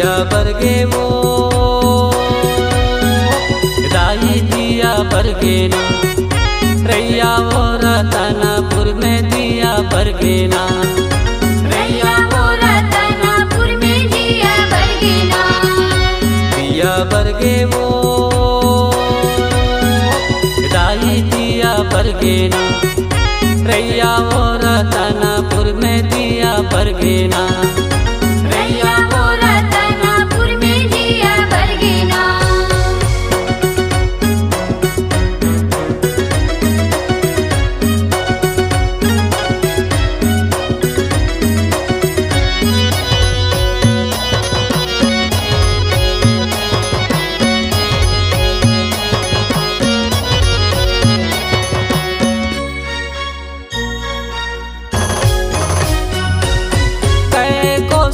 दिया बरगे वो दाई दिया बरगे ना रैया वो रतनपुर में दिया बरगे ना रैया वो रतनपुर में दिया बरगे ना दिया बरगे वो दाई दिया बरगे ना रैया वो रतनपुर में दिया बरगे ना रैया वो रतनपुर में दिया बरगे ना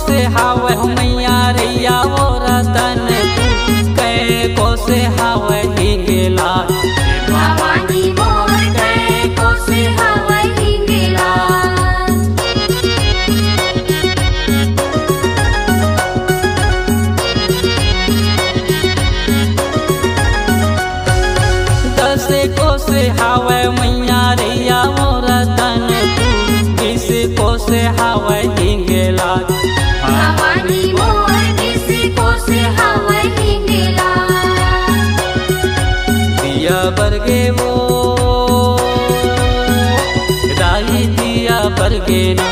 से हावे मैया रैया वो रतन कै को से हावे हिंगेला भवानी मोर कै को से हावे हिंगेला दस को से हावे मैया रैया वो रतन 20 को से हावे हिंगेला भवानी मोर 20 को से हावे हिंगेला दिया बरगे वो दाई दिया बरगे ना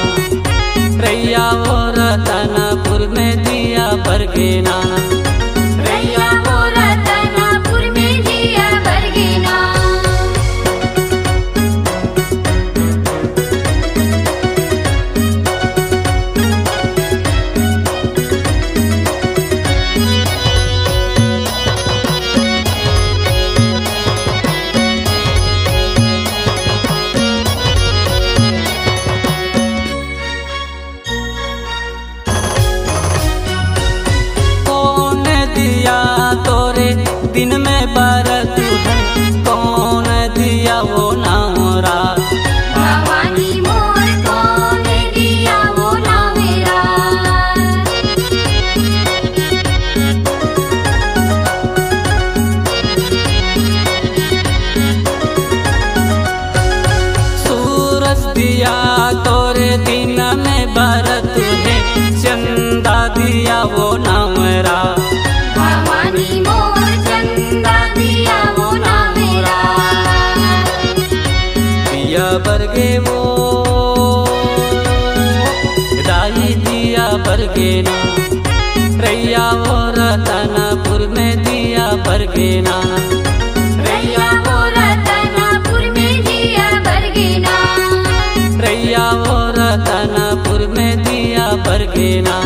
रैया वो रतनपुर में दिया बरगे ना रैया वो रतनपुर में दिया बरगे ना तोरे दिन में बरत है कौन दिया वो नारा भवानी मोर कौन दिया वो ना मेरा सूरज दिया तोरे दिन में बरत है चंदा दिया वो नारा भवानी मोर चंदा दिया वो ना मेरा दिया बरगे वो दाई दिया बरगे ना रैया वो रतनपुर में दिया बरगे ना रैया वो रतनपुर में दिया बरगे ना रैया वो रतनपुर में दिया बरगे ना।